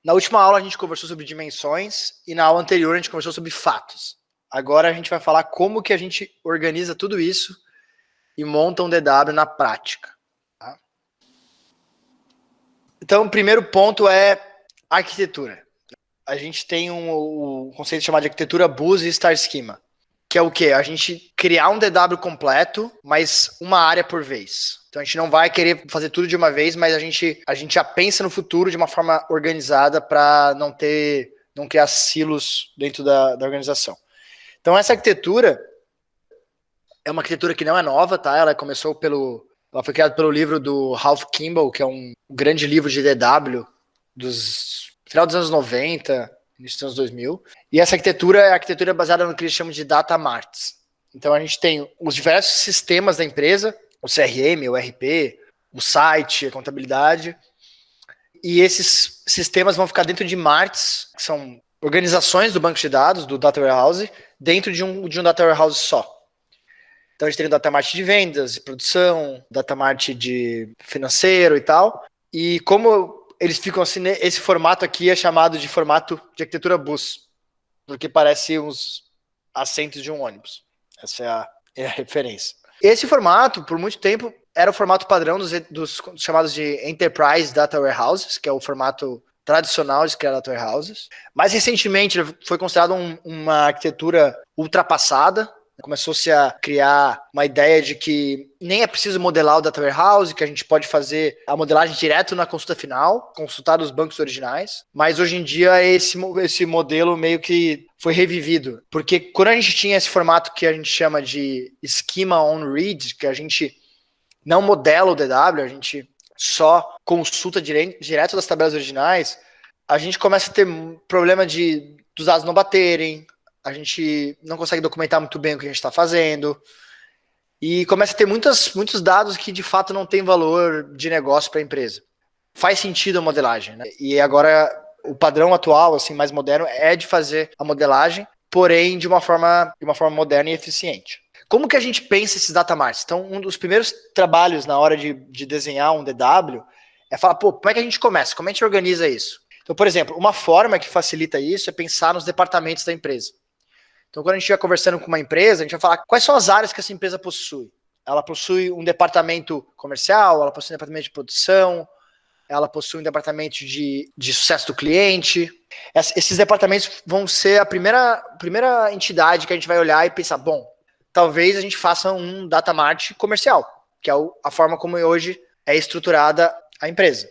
Na última aula a gente conversou sobre dimensões e na aula anterior a gente conversou sobre fatos. Agora a gente vai falar como que a gente organiza tudo isso e monta um DW na prática. Tá? Então, o primeiro ponto é arquitetura. A gente tem um conceito chamado de arquitetura BUS e Star Schema, que é o quê? A gente criar um DW completo, mas uma área por vez. Então a gente não vai querer fazer tudo de uma vez, mas a gente já pensa no futuro de uma forma organizada para não criar silos dentro da organização. Então essa arquitetura é uma arquitetura que não é nova, tá? Ela foi criada pelo livro do Ralph Kimball, que é um grande livro de DW dos final dos anos 90, início dos anos 2000. E essa arquitetura é a arquitetura baseada no que eles chamam de data marts. Então a gente tem os diversos sistemas da empresa, o CRM, o RP, o site, a contabilidade. E esses sistemas vão ficar dentro de marts, que são organizações do banco de dados, do Data Warehouse, dentro de um Data Warehouse só. Então a gente tem o Data Mart de vendas, de produção, Data Mart de financeiro e tal. E como eles ficam assim, esse formato aqui é chamado de formato de arquitetura BUS, porque parece uns assentos de um ônibus. Essa é a referência. Esse formato, por muito tempo, era o formato padrão dos chamados de Enterprise Data Warehouses, que é o formato tradicional de criar Data Warehouses. Mais recentemente, ele foi considerado uma arquitetura ultrapassada. Começou-se a criar uma ideia de que nem é preciso modelar o Data Warehouse, que a gente pode fazer a modelagem direto na consulta final, consultar os bancos originais, mas hoje em dia esse modelo meio que foi revivido, porque quando a gente tinha esse formato que a gente chama de Schema on Read, que a gente não modela o DW, a gente só consulta direto das tabelas originais, a gente começa a ter problema dos dados não baterem, a gente não consegue documentar muito bem o que a gente está fazendo, e começa a ter muitos dados que de fato não tem valor de negócio para a empresa. Faz sentido a modelagem, né? E agora o padrão atual, assim, mais moderno, é de fazer a modelagem, porém de uma forma moderna e eficiente. Como que a gente pensa esses data marts? Então, um dos primeiros trabalhos na hora de desenhar um DW é falar, como é que a gente começa? Como a gente organiza isso? Então, por exemplo, uma forma que facilita isso é pensar nos departamentos da empresa. Então, quando a gente estiver conversando com uma empresa, a gente vai falar quais são as áreas que essa empresa possui. Ela possui um departamento comercial, ela possui um departamento de produção, ela possui um departamento de sucesso do cliente. Esses departamentos vão ser a primeira entidade que a gente vai olhar e pensar, talvez a gente faça um data mart comercial, que é a forma como hoje é estruturada a empresa.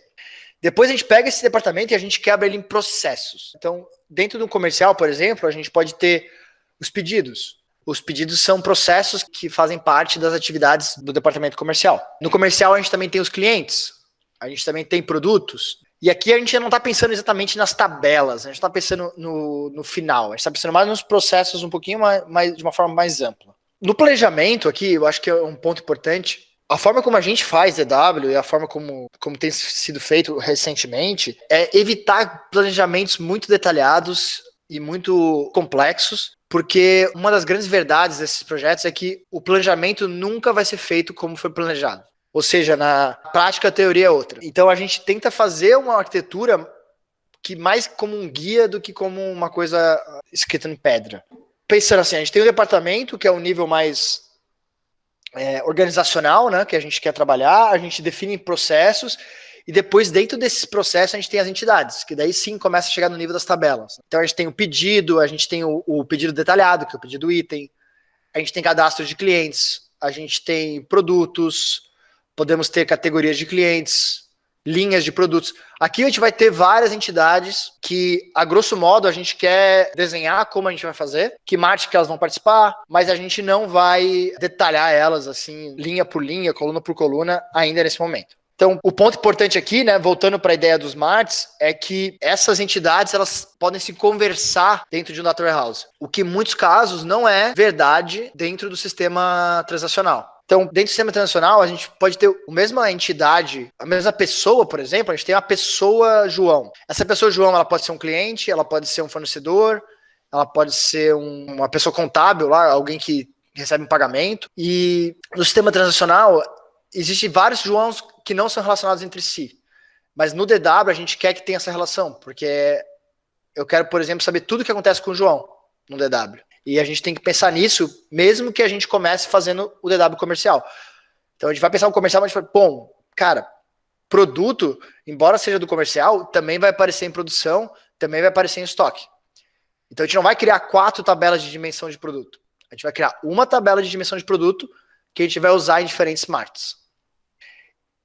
Depois a gente pega esse departamento e a gente quebra ele em processos. Então, dentro do comercial, por exemplo, a gente pode ter os pedidos. Os pedidos são processos que fazem parte das atividades do departamento comercial. No comercial, a gente também tem os clientes, a gente também tem produtos. E aqui a gente não está pensando exatamente nas tabelas, a gente está pensando no final, a gente está pensando mais nos processos um pouquinho mais, de uma forma mais ampla. No planejamento aqui, eu acho que é um ponto importante, a forma como a gente faz DW e a forma como tem sido feito recentemente é evitar planejamentos muito detalhados e muito complexos, porque uma das grandes verdades desses projetos é que o planejamento nunca vai ser feito como foi planejado. Ou seja, na prática a teoria é outra. Então a gente tenta fazer uma arquitetura que mais como um guia do que como uma coisa escrita em pedra. Pensando assim, a gente tem um departamento que é o nível mais organizacional, né, que a gente quer trabalhar, a gente define processos e depois dentro desses processos a gente tem as entidades, que daí sim começa a chegar no nível das tabelas. Então a gente tem o pedido, a gente tem o pedido detalhado, que é o pedido item, a gente tem cadastro de clientes, a gente tem produtos, podemos ter categorias de clientes, linhas de produtos. Aqui a gente vai ter várias entidades que, a grosso modo, a gente quer desenhar como a gente vai fazer, que marketing que elas vão participar, mas a gente não vai detalhar elas assim, linha por linha, coluna por coluna, ainda nesse momento. Então, o ponto importante aqui, né, voltando para a ideia dos marts, é que essas entidades elas podem se conversar dentro de um data warehouse, o que em muitos casos não é verdade dentro do sistema transacional. Então, dentro do sistema transacional, a gente pode ter a mesma entidade, a mesma pessoa, por exemplo, a gente tem uma pessoa João. Essa pessoa João, ela pode ser um cliente, ela pode ser um fornecedor, ela pode ser uma pessoa contábil, lá, alguém que recebe um pagamento. E no sistema transacional, existem vários Joãos que não são relacionados entre si. Mas no DW a gente quer que tenha essa relação, porque eu quero, por exemplo, saber tudo o que acontece com o João no DW. E a gente tem que pensar nisso, mesmo que a gente comece fazendo o DW comercial. Então a gente vai pensar no comercial, mas a gente fala, bom, cara, produto, embora seja do comercial, também vai aparecer em produção, também vai aparecer em estoque. Então a gente não vai criar 4 tabelas de dimensão de produto. A gente vai criar uma tabela de dimensão de produto que a gente vai usar em diferentes smarts.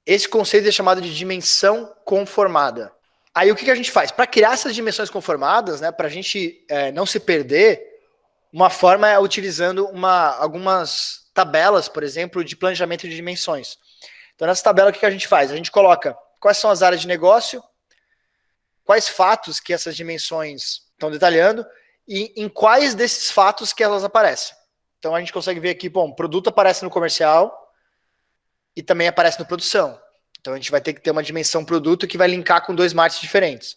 Esse conceito é chamado de dimensão conformada. Aí o que a gente faz? Para criar essas dimensões conformadas, né, para a gente não se perder, uma forma é utilizando algumas tabelas, por exemplo, de planejamento de dimensões. Então nessa tabela o que a gente faz? A gente coloca quais são as áreas de negócio, quais fatos que essas dimensões estão detalhando e em quais desses fatos que elas aparecem. Então a gente consegue ver aqui, bom, produto aparece no comercial e também aparece no produção. Então a gente vai ter que ter uma dimensão produto que vai linkar com 2 markets diferentes.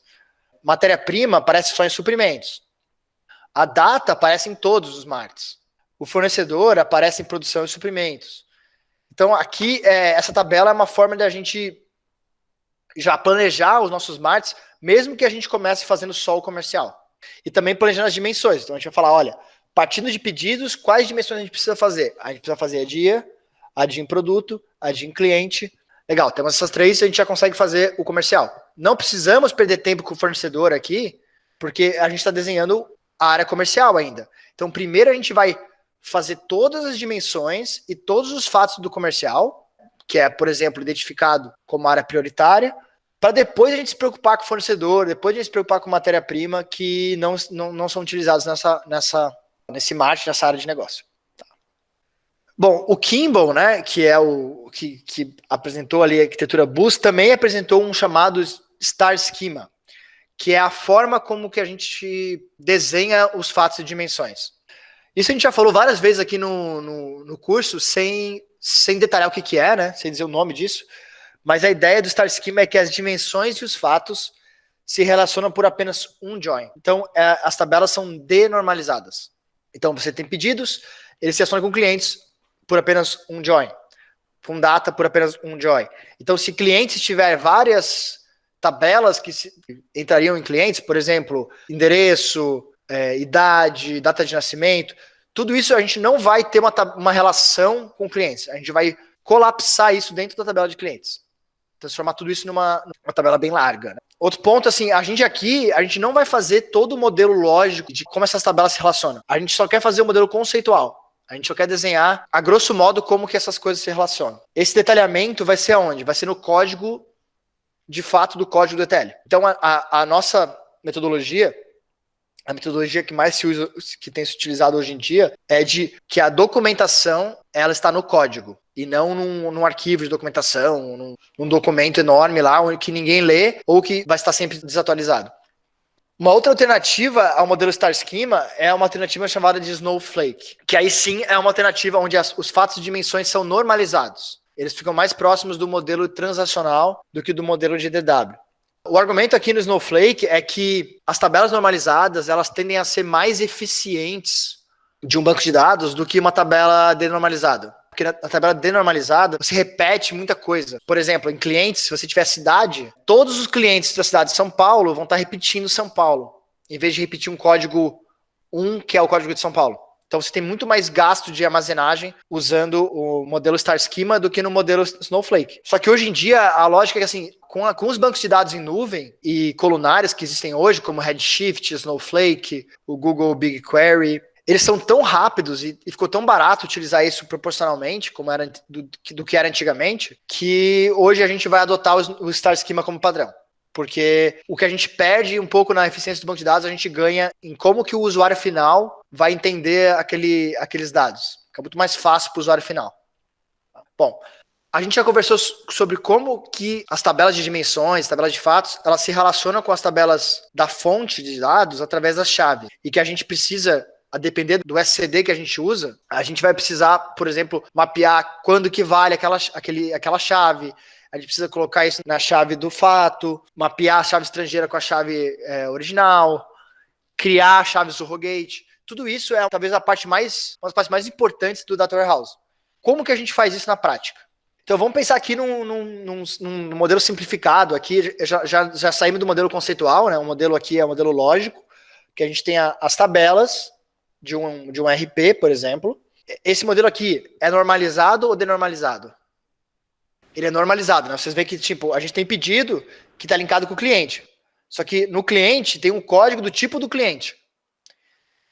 Matéria-prima aparece só em suprimentos. A data aparece em todos os markets. O fornecedor aparece em produção e suprimentos. Então aqui, essa tabela é uma forma de a gente já planejar os nossos markets, mesmo que a gente comece fazendo só o comercial. E também planejando as dimensões. Então a gente vai falar, olha, partindo de pedidos, quais dimensões a gente precisa fazer? A gente precisa fazer a de em produto, a de em cliente. Legal, temos essas 3 e a gente já consegue fazer o comercial. Não precisamos perder tempo com o fornecedor aqui, porque a gente está desenhando a área comercial ainda. Então primeiro a gente vai fazer todas as dimensões e todos os fatos do comercial, que é, por exemplo, identificado como área prioritária, para depois a gente se preocupar com o fornecedor, depois a gente se preocupar com matéria-prima que não são utilizados nesse marketing, nessa área de negócio. Tá. Bom, o Kimball, né, que é o que apresentou ali a arquitetura Boost, também apresentou um chamado Star Schema, que é a forma como que a gente desenha os fatos e dimensões. Isso a gente já falou várias vezes aqui no curso, sem detalhar o que é, né, sem dizer o nome disso. Mas a ideia do Star Schema é que as dimensões e os fatos se relacionam por apenas um join. Então, as tabelas são denormalizadas. Então, você tem pedidos, eles se relacionam com clientes por apenas um join. Com data por apenas um join. Então, se clientes tiver várias tabelas que entrariam em clientes, por exemplo, endereço, idade, data de nascimento, tudo isso a gente não vai ter uma relação com clientes. A gente vai colapsar isso dentro da tabela de clientes. Transformar tudo isso numa tabela bem larga. Né? Outro ponto, assim, a gente não vai fazer todo o modelo lógico de como essas tabelas se relacionam. A gente só quer fazer o modelo conceitual. A gente só quer desenhar, a grosso modo, como que essas coisas se relacionam. Esse detalhamento vai ser aonde? Vai ser no código, de fato, do código do ETL. Então, a nossa metodologia, a metodologia que mais se usa, que tem se utilizado hoje em dia, é de que a documentação ela está no código e não num arquivo de documentação, num documento enorme lá que ninguém lê ou que vai estar sempre desatualizado. Uma outra alternativa ao modelo Star Schema é uma alternativa chamada de Snowflake, que aí sim é uma alternativa onde os fatos de dimensões são normalizados. Eles ficam mais próximos do modelo transacional do que do modelo de DW. O argumento aqui no Snowflake é que as tabelas normalizadas elas tendem a ser mais eficientes de um banco de dados do que uma tabela denormalizada. Porque na tabela denormalizada, você repete muita coisa. Por exemplo, em clientes, se você tiver cidade, todos os clientes da cidade de São Paulo vão estar repetindo São Paulo, em vez de repetir um código 1, que é o código de São Paulo. Então você tem muito mais gasto de armazenagem usando o modelo Star Schema do que no modelo Snowflake. Só que hoje em dia, a lógica é que assim, com os bancos de dados em nuvem e colunares que existem hoje, como Redshift, Snowflake, o Google BigQuery, eles são tão rápidos e ficou tão barato utilizar isso proporcionalmente, como era do que era antigamente, que hoje a gente vai adotar o Star Schema como padrão. Porque o que a gente perde um pouco na eficiência do banco de dados, a gente ganha em como que o usuário final vai entender aqueles dados. Fica muito mais fácil para o usuário final. Bom, a gente já conversou sobre como que as tabelas de dimensões, tabelas de fatos, elas se relacionam com as tabelas da fonte de dados através das chaves. E que a gente precisa, a depender do SCD que a gente usa, a gente vai precisar, por exemplo, mapear quando que vale aquela chave. A gente precisa colocar isso na chave do fato, mapear a chave estrangeira com a chave original, criar a chave surrogate. Tudo isso é talvez uma das partes mais importantes do Data Warehouse. Como que a gente faz isso na prática? Então vamos pensar aqui num modelo simplificado aqui, já saímos do modelo conceitual, né? O modelo aqui é o modelo lógico, que a gente tem as tabelas de um RP, por exemplo. Esse modelo aqui é normalizado ou denormalizado? Ele é normalizado, né? Vocês veem que tipo, a gente tem pedido que está linkado com o cliente. Só que no cliente tem um código do tipo do cliente.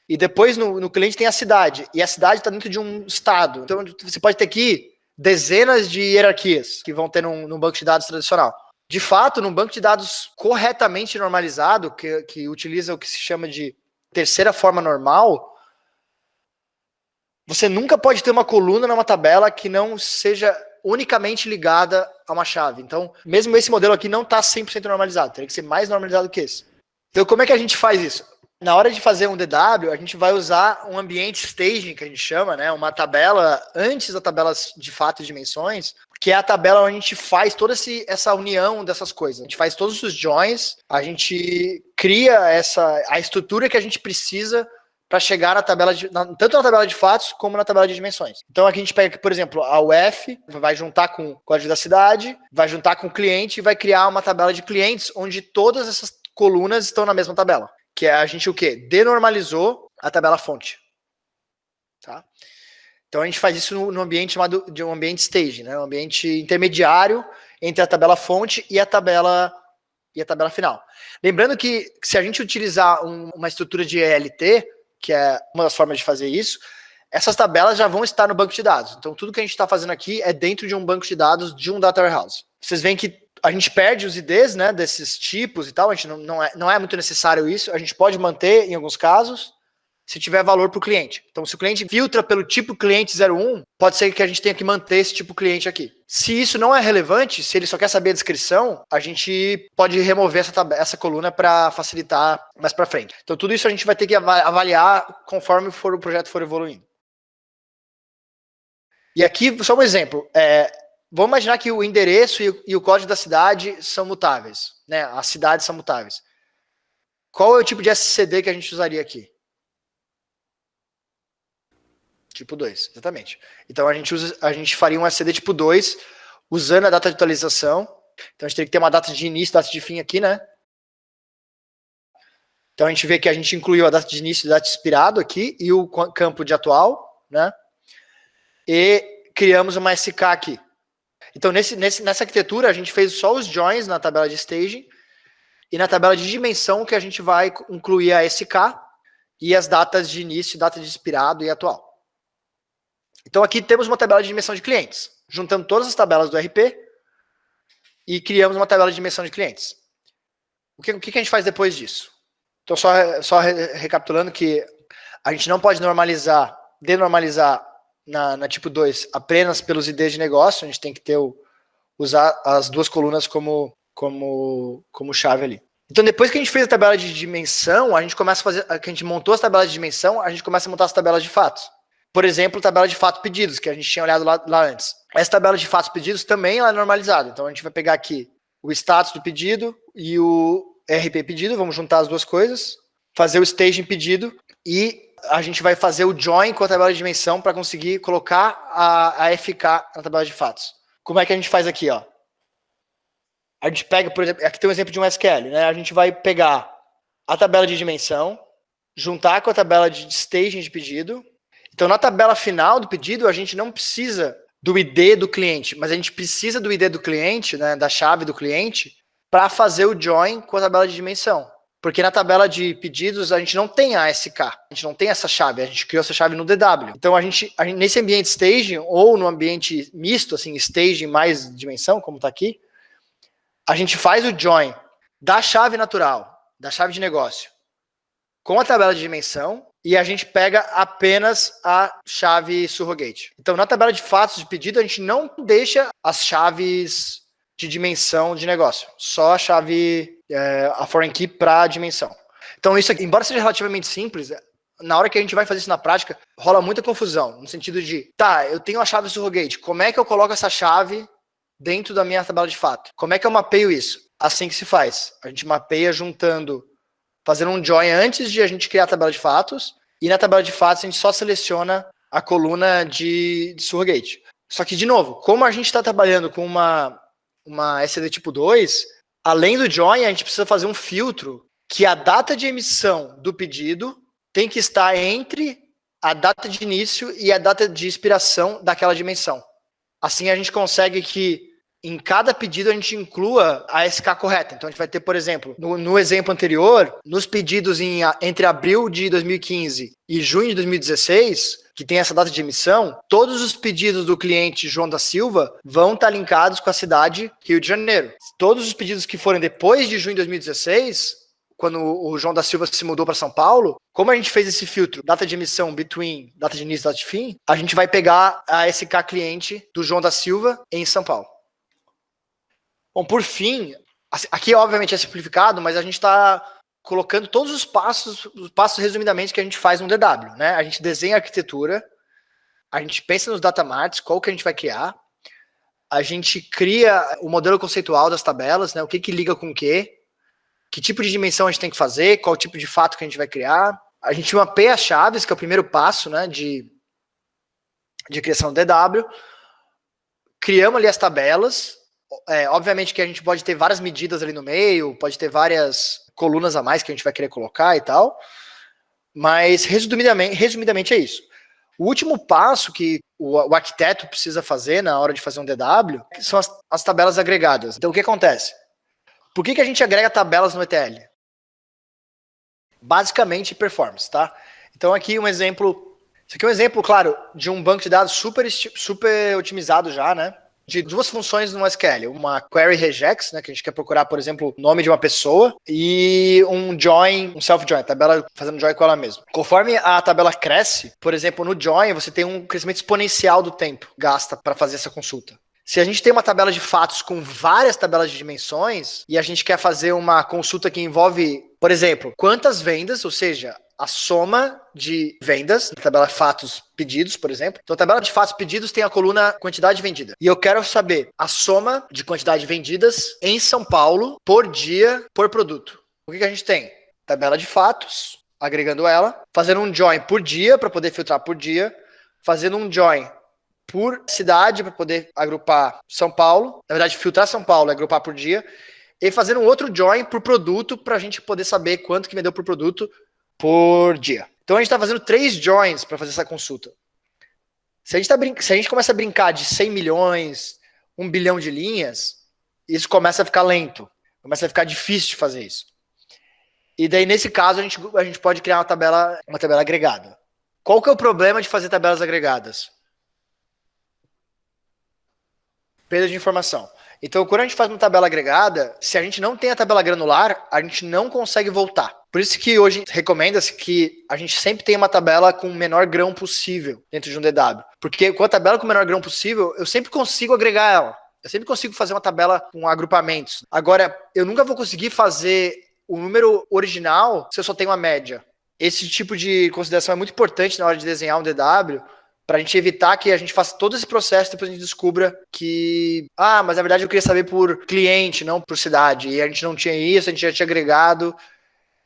E depois no cliente tem a cidade. E a cidade está dentro de um estado. Então você pode ter aqui dezenas de hierarquias que vão ter num banco de dados tradicional. De fato, num banco de dados corretamente normalizado, que utiliza o que se chama de terceira forma normal, você nunca pode ter uma coluna numa tabela que não seja unicamente ligada a uma chave. Então, mesmo esse modelo aqui não está 100% normalizado, teria que ser mais normalizado que esse. Então, como é que a gente faz isso? Na hora de fazer um DW, a gente vai usar um ambiente staging, que a gente chama, né? Uma tabela antes da tabela de fato e dimensões, que é a tabela onde a gente faz toda essa união dessas coisas. A gente faz todos os joins, a gente cria a estrutura que a gente precisa para chegar na tabela tanto na tabela de fatos como na tabela de dimensões. Então aqui a gente pega, por exemplo, a UF, vai juntar com o código da cidade, vai juntar com o cliente e vai criar uma tabela de clientes onde todas essas colunas estão na mesma tabela. Que é a gente o quê? Denormalizou a tabela fonte. Tá? Então a gente faz isso no ambiente chamado de um ambiente staging, né? Um ambiente intermediário entre a tabela fonte e a tabela final. Lembrando que se a gente utilizar uma estrutura de ELT, que é uma das formas de fazer isso, essas tabelas já vão estar no banco de dados. Então tudo que a gente está fazendo aqui é dentro de um banco de dados de um data warehouse. Vocês veem que a gente perde os IDs, né, desses tipos e tal, a gente não é muito necessário isso, a gente pode manter em alguns casos, se tiver valor para o cliente. Então, se o cliente filtra pelo tipo cliente 01, pode ser que a gente tenha que manter esse tipo cliente aqui. Se isso não é relevante, se ele só quer saber a descrição, a gente pode remover essa coluna para facilitar mais para frente. Então, tudo isso a gente vai ter que avaliar conforme o projeto for evoluindo. E aqui, só um exemplo, vamos imaginar que o endereço e o código da cidade são mutáveis, né? As cidades são mutáveis. Qual é o tipo de SCD que a gente usaria aqui? Tipo 2, exatamente. Então a gente faria um SCD tipo 2 usando a data de atualização. Então a gente teria que ter uma data de início, data de fim aqui, né? Então a gente vê que a gente incluiu a data de início e data de expirado aqui e o campo de atual, né? E criamos uma SK aqui. Então nessa arquitetura a gente fez só os joins na tabela de staging e na tabela de dimensão que a gente vai incluir a SK e as datas de início, data de expirado e atual. Então aqui temos uma tabela de dimensão de clientes. Juntamos todas as tabelas do RP e criamos uma tabela de dimensão de clientes. O que a gente faz depois disso? Então só recapitulando que a gente não pode denormalizar na tipo 2 apenas pelos IDs de negócio, a gente tem que usar as duas colunas como chave ali. Então depois que a gente fez a tabela de dimensão, a gente começa a fazer, que a gente montou as tabelas de dimensão, a gente começa a montar as tabelas de fatos. Por exemplo, tabela de fato pedidos, que a gente tinha olhado lá antes. Essa tabela de fatos pedidos também é normalizada. Então a gente vai pegar aqui o status do pedido e o RP pedido, vamos juntar as duas coisas, fazer o staging pedido e a gente vai fazer o join com a tabela de dimensão para conseguir colocar a FK na tabela de fatos. Como é que a gente faz aqui, ó? A gente pega, por exemplo, aqui tem um exemplo de um SQL, né? A gente vai pegar a tabela de dimensão, juntar com a tabela de staging de pedido. Então, na tabela final do pedido, a gente não precisa do ID do cliente, mas a gente precisa do ID do cliente, né, da chave do cliente, para fazer o join com a tabela de dimensão. Porque na tabela de pedidos, a gente não tem a SK, a gente não tem essa chave, a gente criou essa chave no DW. Então, a gente nesse ambiente staging, ou no ambiente misto, assim, staging mais dimensão, como está aqui, a gente faz o join da chave natural, da chave de negócio, com a tabela de dimensão, e a gente pega apenas a chave surrogate. Então, na tabela de fatos de pedido, a gente não deixa as chaves de dimensão de negócio, só a chave, a foreign key para a dimensão. Então, isso aqui, embora seja relativamente simples, na hora que a gente vai fazer isso na prática, rola muita confusão, no sentido de, tá, eu tenho a chave surrogate, como é que eu coloco essa chave dentro da minha tabela de fato? Como é que eu mapeio isso? Assim que se faz. A gente mapeia fazendo um join antes de a gente criar a tabela de fatos, e na tabela de fatos a gente só seleciona a coluna de surrogate. Só que, de novo, como a gente está trabalhando com uma SLD tipo 2, além do join, a gente precisa fazer um filtro que a data de emissão do pedido tem que estar entre a data de início e a data de expiração daquela dimensão. Assim a gente consegue que em cada pedido a gente inclua a SK correta. Então a gente vai ter, por exemplo, no exemplo anterior, nos pedidos entre abril de 2015 e junho de 2016, que tem essa data de emissão, todos os pedidos do cliente João da Silva vão estar linkados com a cidade Rio de Janeiro. Todos os pedidos que forem depois de junho de 2016, quando o João da Silva se mudou para São Paulo, como a gente fez esse filtro, data de emissão between, data de início e data de fim, a gente vai pegar a SK cliente do João da Silva em São Paulo. Bom, por fim, aqui obviamente é simplificado, mas a gente está colocando todos os passos resumidamente que a gente faz no DW, né? A gente desenha a arquitetura, a gente pensa nos datamarts, qual que a gente vai criar, a gente cria o modelo conceitual das tabelas, né? O que liga com o quê, que tipo de dimensão a gente tem que fazer, qual tipo de fato que a gente vai criar. A gente mapeia as chaves, que é o primeiro passo, né, de criação do DW. Criamos ali as tabelas. Obviamente que a gente pode ter várias medidas ali no meio, pode ter várias colunas a mais que a gente vai querer colocar e tal, mas resumidamente é isso. O último passo que o arquiteto precisa fazer na hora de fazer um DW são as tabelas agregadas. Então o que acontece? Por que a gente agrega tabelas no ETL? Basicamente performance, tá? Então aqui um exemplo, isso aqui é um exemplo, claro, de um banco de dados super otimizado já, né? De duas funções no SQL, uma query regex, né, que a gente quer procurar, por exemplo, o nome de uma pessoa, e um join, um self-join, tabela fazendo join com ela mesma. Conforme a tabela cresce, por exemplo, no join, você tem um crescimento exponencial do tempo gasta para fazer essa consulta. Se a gente tem uma tabela de fatos com várias tabelas de dimensões, e a gente quer fazer uma consulta que envolve, por exemplo, quantas vendas, ou seja, a soma de vendas, na tabela fatos pedidos, por exemplo. Então, a tabela de fatos pedidos tem a coluna quantidade vendida. E eu quero saber a soma de quantidade vendidas em São Paulo por dia, por produto. O que a gente tem? Tabela de fatos, agregando ela, fazendo um join por dia, para poder filtrar por dia, fazendo um join por cidade, para poder agrupar São Paulo. Na verdade, filtrar São Paulo e agrupar por dia. E fazendo um outro join por produto, para a gente poder saber quanto que vendeu por produto por dia. Então a gente está fazendo 3 joins para fazer essa consulta. Se a gente começa a brincar de 100 milhões, 1 bilhão de linhas, isso começa a ficar lento. Começa a ficar difícil de fazer isso. E daí, nesse caso, a gente pode criar uma tabela agregada. Qual que é o problema de fazer tabelas agregadas? Perda de informação. Então, quando a gente faz uma tabela agregada, se a gente não tem a tabela granular, a gente não consegue voltar. Por isso que hoje recomenda-se que a gente sempre tenha uma tabela com o menor grão possível dentro de um DW. Porque com a tabela com o menor grão possível, eu sempre consigo agregar ela. Eu sempre consigo fazer uma tabela com agrupamentos. Agora, eu nunca vou conseguir fazer o número original se eu só tenho uma média. Esse tipo de consideração é muito importante na hora de desenhar um DW, para a gente evitar que a gente faça todo esse processo e depois a gente descubra que, mas na verdade eu queria saber por cliente, não por cidade, e a gente não tinha isso, a gente já tinha agregado,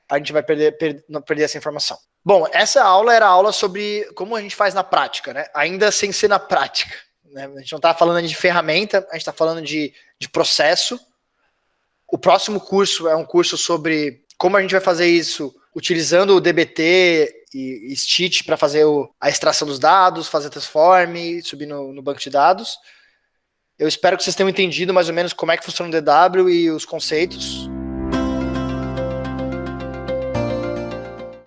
a gente vai perder essa informação. Bom, essa aula era a aula sobre como a gente faz na prática, né? Ainda sem ser na prática, né? A gente não está falando de ferramenta, a gente está falando de processo. O próximo curso é um curso sobre como a gente vai fazer isso utilizando o DBT e Stitch para fazer a extração dos dados, fazer transform, subir no banco de dados. Eu espero que vocês tenham entendido mais ou menos como é que funciona o DW e os conceitos.